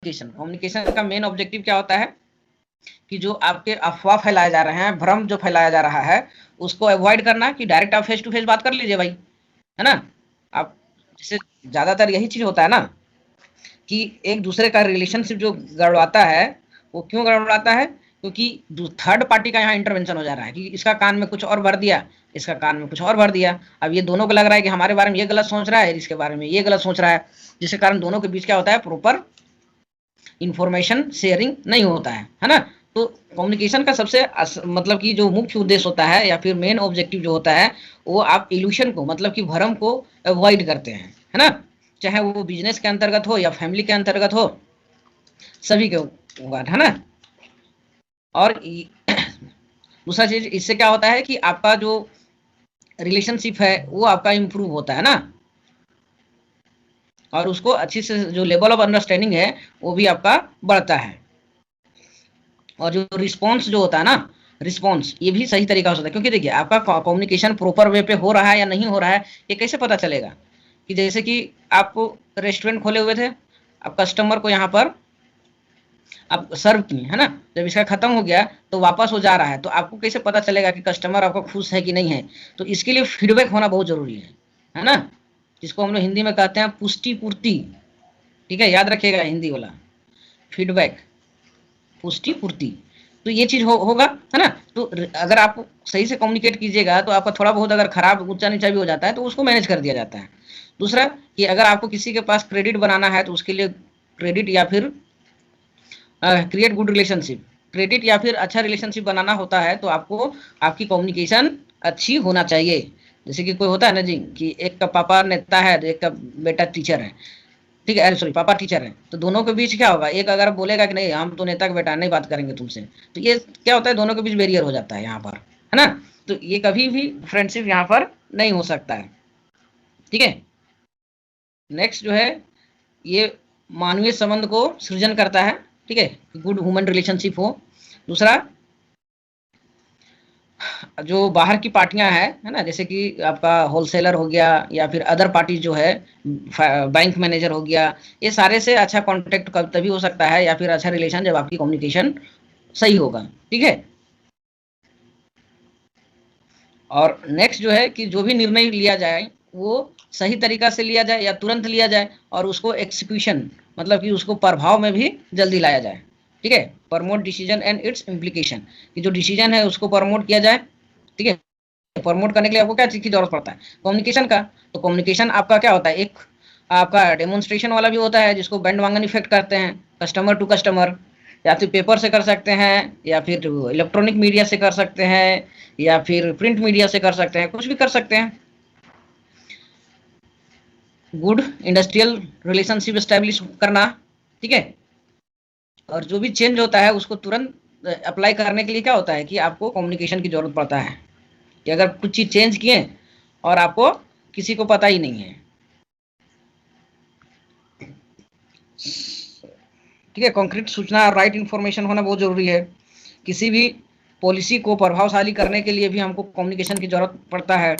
Communication का main objective क्या होता है कि जो आपके अफवाह फैलाए जा रहे हैं, भ्रम जो फैलाया जा रहा है, उसको अवॉइड करना, कि डायरेक्ट आप फेस टू फेस बात कर लीजिए भाई, है ना। आप जैसे ज्यादातर यही चीज होता है ना कि एक दूसरे का रिलेशनशिप जो गड़बड़ाता है, वो क्यों गड़बड़ाता है, क्योंकि थर्ड पार्टी का यहाँ इंटरवेंशन हो जा रहा है कि इसका कान में कुछ और भर दिया, इसका कान में कुछ और भर दिया। अब ये दोनों को लग रहा है कि हमारे बारे में ये गलत सोच रहा है, इसके बारे में ये गलत सोच रहा है, जिसके कारण दोनों के बीच क्या होता है, प्रॉपर इंफॉर्मेशन शेयरिंग नहीं होता है ना। तो कम्युनिकेशन का सबसे मतलब कि जो मुख्य उद्देश्य होता है या फिर मेन ऑब्जेक्टिव जो होता है, वो आप इल्यूशन को, मतलब कि भ्रम को अवॉइड करते हैं, है ना। चाहे वो बिजनेस के अंतर्गत हो या फैमिली के अंतर्गत हो, सभी के होगा, है ना। और दूसरा चीज इससे क्या होता है कि आपका जो रिलेशनशिप है वो आपका इंप्रूव होता है ना, और उसको अच्छी से जो लेवल ऑफ अंडरस्टैंडिंग है वो भी आपका बढ़ता है। और जो रिस्पॉन्स जो होता है ना, रिस्पॉन्स ये भी सही तरीका हो सकता है, क्योंकि देखिए आपका कम्युनिकेशन प्रॉपर वे पे हो रहा है या नहीं हो रहा है, ये कैसे पता चलेगा। कि जैसे कि आप रेस्टोरेंट खोले हुए थे, आप कस्टमर को यहाँ पर आप सर्व किए, है ना, जब इसका खत्म हो गया तो वापस हो जा रहा है, तो आपको कैसे पता चलेगा कि कस्टमर आपका खुश है कि नहीं है। तो इसके लिए फीडबैक होना बहुत जरूरी है ना, जिसको हम लोग हिंदी में कहते हैं पुष्टि पूर्ति। ठीक है, याद रखिएगा हिंदी वाला, फीडबैक, पुष्टि पूर्ति। तो ये चीज होगा, है ना। तो अगर आप सही से कम्युनिकेट कीजिएगा तो आपका थोड़ा बहुत अगर खराब ऊंचा नीचा भी हो जाता है तो उसको मैनेज कर दिया जाता है। दूसरा कि अगर आपको किसी के पास क्रेडिट बनाना है तो उसके लिए क्रेडिट या फिर क्रिएट गुड रिलेशनशिप, क्रेडिट या फिर अच्छा रिलेशनशिप बनाना होता है तो आपको आपकी कम्युनिकेशन अच्छी होना चाहिए। जैसे कि कोई होता है ना जी कि एक का पापा नेता है तो एक का बेटा टीचर है, ठीक है, अरे सॉरी पापा टीचर है, तो दोनों के बीच क्या होगा, एक अगर बोलेगा कि नहीं हम तो नेता का बेटा नहीं बात करेंगे तुमसे, तो ये क्या होता है, दोनों के बीच बैरियर हो जाता है यहाँ पर, है ना। तो ये कभी भी फ्रेंडशिप यहाँ पर नहीं हो सकता है। ठीक है, नेक्स्ट जो है ये मानवीय संबंध को सृजन करता है, ठीक है, गुड ह्यूमन रिलेशनशिप हो। दूसरा जो बाहर की पार्टियां हैं, है ना, जैसे कि आपका होलसेलर हो गया या फिर अदर पार्टी जो है, बैंक मैनेजर हो गया, ये सारे से अच्छा कांटेक्ट तभी हो सकता है या फिर अच्छा रिलेशन जब आपकी कम्युनिकेशन सही होगा। ठीक है, और नेक्स्ट जो है कि जो भी निर्णय लिया जाए वो सही तरीका से लिया जाए या तुरंत लिया जाए, और उसको एक्सिक्यूशन मतलब कि उसको प्रभाव में भी जल्दी लाया जाए। ठीक है, promote decision and it's implication, कि जो डिसीजन है उसको प्रमोट किया जाए। ठीक है, प्रमोट करने के लिए आपको क्या चीज की जरूरत पड़ता है, कम्युनिकेशन का। तो कम्युनिकेशन आपका क्या होता है, एक आपका डेमोन्स्ट्रेशन वाला भी होता है जिसको बैंड वांगन इफेक्ट करते हैं, कस्टमर टू कस्टमर, या फिर पेपर से कर सकते हैं या फिर इलेक्ट्रॉनिक मीडिया से कर सकते हैं या फिर प्रिंट मीडिया से कर सकते हैं, कुछ भी कर सकते हैं। गुड इंडस्ट्रियल रिलेशनशिप स्टैब्लिश करना, ठीक है। और जो भी चेंज होता है उसको तुरंत अप्लाई करने के लिए क्या होता है कि आपको कम्युनिकेशन की जरूरत पड़ता है, कि अगर कुछ चीज चेंज किए और आपको किसी को पता ही नहीं है। ठीक है, कॉन्क्रीट सूचना और राइट इंफॉर्मेशन होना बहुत जरूरी है। किसी भी पॉलिसी को प्रभावशाली करने के लिए भी हमको कम्युनिकेशन की जरूरत पड़ता है,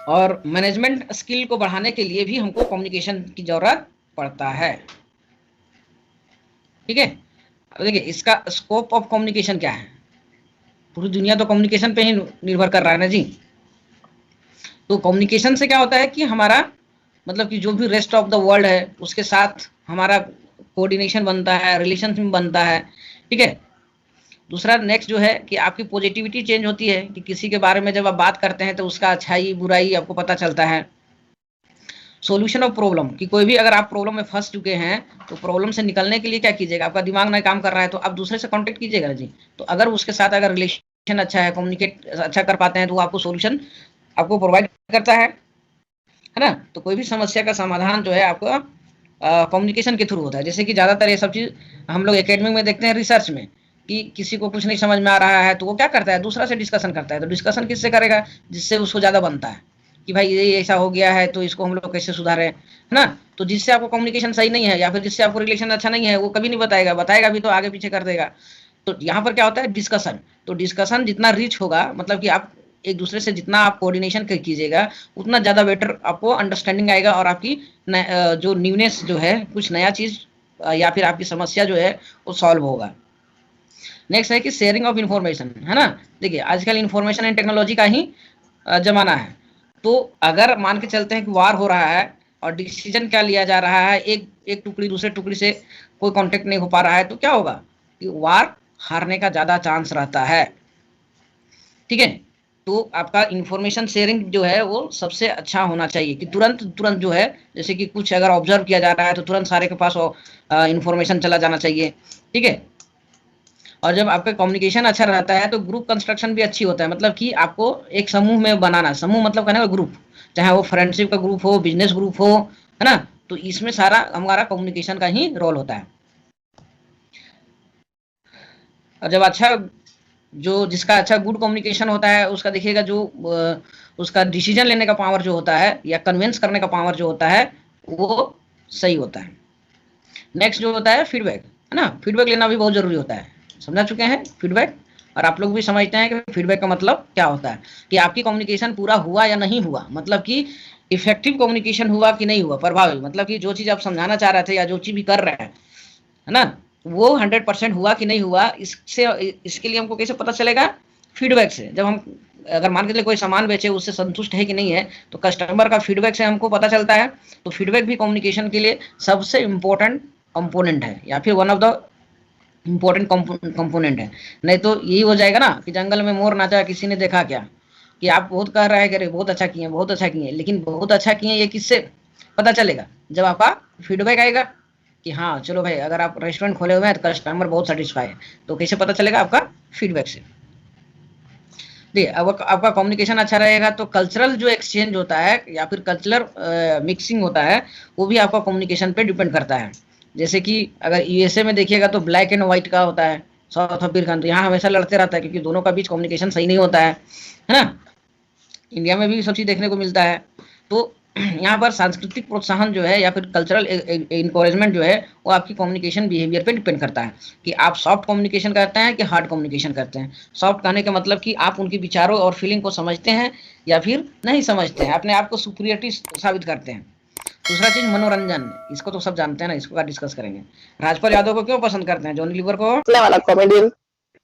और मैनेजमेंट स्किल को बढ़ाने के लिए भी हमको कम्युनिकेशन की जरूरत पड़ता है। ठीक है, अब देखिए इसका स्कोप ऑफ कम्युनिकेशन क्या है, पूरी दुनिया तो कम्युनिकेशन पे ही निर्भर कर रहा है ना जी। तो कम्युनिकेशन से क्या होता है कि हमारा मतलब कि जो भी रेस्ट ऑफ द वर्ल्ड है उसके साथ हमारा कोऑर्डिनेशन बनता है, रिलेशनशिप बनता है। ठीक है, दूसरा नेक्स्ट जो है कि आपकी पॉजिटिविटी चेंज होती है, कि किसी के बारे में जब आप बात करते हैं तो उसका अच्छाई बुराई आपको पता चलता है। सॉल्यूशन ऑफ प्रॉब्लम, कि कोई भी अगर आप प्रॉब्लम में फंस चुके हैं तो प्रॉब्लम से निकलने के लिए क्या कीजिएगा, आपका दिमाग नहीं काम कर रहा है तो आप दूसरे से कांटेक्ट कीजिएगा जी। तो अगर उसके साथ अगर रिलेशन अच्छा है, कम्युनिकेट अच्छा कर पाते हैं, तो वो आपको सॉल्यूशन आपको प्रोवाइड करता है ना। तो कोई भी समस्या का समाधान जो है आपका कम्युनिकेशन के थ्रू होता है। जैसे कि ज़्यादातर ये सब चीज़ हम लोग एकेडमिक में देखते हैं, रिसर्च में, कि किसी को कुछ नहीं समझ में आ रहा है तो वो क्या करता है, दूसरा से डिस्कशन करता है। तो डिस्कशन किससे करेगा, जिससे उसको ज़्यादा बनता है कि भाई ये ऐसा हो गया है तो इसको हम लोग कैसे सुधारें, है ना। तो जिससे आपको कम्युनिकेशन सही नहीं है या फिर जिससे आपको रिलेशन अच्छा नहीं है वो कभी नहीं बताएगा, बताएगा भी तो आगे पीछे कर देगा। तो यहाँ पर क्या होता है, डिस्कशन। तो डिस्कशन जितना रिच होगा, मतलब कि आप एक दूसरे से जितना आप कोऑर्डिनेशन कीजिएगा उतना ज़्यादा बेटर आपको अंडरस्टैंडिंग आएगा, और आपकी जो न्यूनेस जो है, कुछ नया चीज़ या फिर आपकी समस्या जो है वो सॉल्व होगा। नेक्स्ट है कि शेयरिंग ऑफ इंफॉर्मेशन, है ना। देखिए आजकल इंफॉर्मेशन एंड टेक्नोलॉजी का ही जमाना है। तो अगर मान के चलते हैं कि वार हो रहा है और डिसीजन क्या लिया जा रहा है, एक टुकड़ी दूसरे टुकड़ी से कोई कांटेक्ट नहीं हो पा रहा है, तो क्या होगा कि वार हारने का ज्यादा चांस रहता है। ठीक है, तो आपका इंफॉर्मेशन शेयरिंग जो है वो सबसे अच्छा होना चाहिए कि तुरंत तुरंत जो है, जैसे कि कुछ अगर ऑब्जर्व किया जा रहा है तो तुरंत सारे के पास इंफॉर्मेशन चला जाना चाहिए। ठीक है, और जब आपका कम्युनिकेशन अच्छा रहता है तो ग्रुप कंस्ट्रक्शन भी अच्छी होता है। मतलब कि आपको एक समूह में बनाना, समूह मतलब कहने का ग्रुप, चाहे वो फ्रेंडशिप का ग्रुप हो, बिजनेस ग्रुप हो, है ना। तो इसमें सारा हमारा कम्युनिकेशन का ही रोल होता है। और जब अच्छा जो जिसका अच्छा गुड कम्युनिकेशन होता है उसका देखिएगा जो उसका डिसीजन लेने का पावर जो होता है या कन्विंस करने का पावर जो होता है वो सही होता है। नेक्स्ट जो होता है फीडबैक, है ना। फीडबैक लेना भी बहुत जरूरी होता है, समझा चुके हैं फीडबैक। और आप लोग भी समझते हैं कि फीडबैक का मतलब क्या होता है, कि आपकी कम्युनिकेशन पूरा हुआ या नहीं हुआ, मतलब कि इफेक्टिव कम्युनिकेशन हुआ कि नहीं हुआ, प्रभावी, मतलब कि जो चीज़ आप समझाना चाह रहे थे या जो चीज़ भी कर रहे हैं, है ना, वो 100% हुआ कि नहीं हुआ। इससे इसके लिए हमको कैसे पता चलेगा, फीडबैक से। जब हम अगर मान के चलिए कोई सामान बेचे, उससे संतुष्ट है कि नहीं है, तो कस्टमर का फीडबैक से हमको पता चलता है। तो फीडबैक भी कम्युनिकेशन के लिए सबसे इम्पोर्टेंट कंपोनेंट है, या फिर one of the important component है। नहीं तो यही हो जाएगा ना कि जंगल में मोर नाचा किसी ने देखा क्या, कि आप बहुत कह रहे हैं कि अरे बहुत अच्छा किए, बहुत अच्छा किए, लेकिन बहुत अच्छा किए ये किससे पता चलेगा, जब आपका फीडबैक आएगा कि हाँ चलो भाई, अगर आप रेस्टोरेंट खोले हुए हैं तो कस्टमर बहुत सेटिस्फाई है, तो कैसे पता चलेगा, आपका फीडबैक से। देखिए अब आपका कम्युनिकेशन अच्छा रहेगा तो कल्चरल जो एक्सचेंज होता है या फिर कल्चरल मिक्सिंग होता है, वो भी आपका कम्युनिकेशन पे डिपेंड करता है। जैसे कि अगर यूएसए में देखिएगा तो ब्लैक एंड व्हाइट का होता है, साउथ अफ्रीकन तो यहाँ हमेशा लड़ते रहता है क्योंकि दोनों का बीच कम्युनिकेशन सही नहीं होता है ना। इंडिया में भी सब चीज़ देखने को मिलता है। तो यहाँ पर सांस्कृतिक प्रोत्साहन जो है या फिर कल्चरल इनकरेजमेंट जो है वो आपकी कम्युनिकेशन बिहेवियर पे डिपेंड करता है कि आप सॉफ्ट कम्युनिकेशन करते हैं कि हार्ड कम्युनिकेशन करते हैं। सॉफ्ट कहने का मतलब कि आप उनके विचारों और फीलिंग को समझते हैं या फिर नहीं समझते हैं, अपने आप को सुपीरियरिटी साबित करते हैं। दूसरा चीज मनोरंजन, इसको तो सब जानते हैं ना, इसको डिस्कस करेंगे। राजपाल यादव को क्यों पसंद करते हैं, जॉनी लीवर को वाला कॉमेडियन।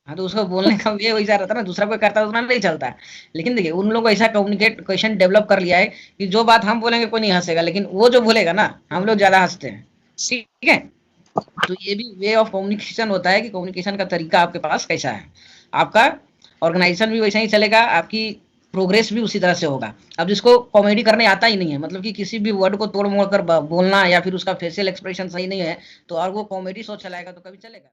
हाँ, तो उसको बोलने का ये वैसा रहता है ना, दूसरा कोई करता है उतना नहीं चलता है। लेकिन देखिए उन लोगों को ऐसा कम्युनिकेशन डेवलप कर लिया है कि जो बात हम बोलेंगे कोई नहीं हंसेगा, लेकिन वो जो बोलेगा ना हम लोग ज्यादा हंसते हैं। ठीक है, तो ये भी वे ऑफ कम्युनिकेशन होता है कि कम्युनिकेशन का तरीका आपके पास कैसा है। आपका ऑर्गेनाइजेशन भी वैसा ही चलेगा, आपकी प्रोग्रेस भी उसी तरह से होगा। अब जिसको कॉमेडी करने आता ही नहीं है, मतलब कि किसी भी वर्ड को तोड़ मोड़ कर बोलना या फिर उसका फेशियल एक्सप्रेशन सही नहीं है, तो और वो कॉमेडी शो चलाएगा तो कभी चलेगा।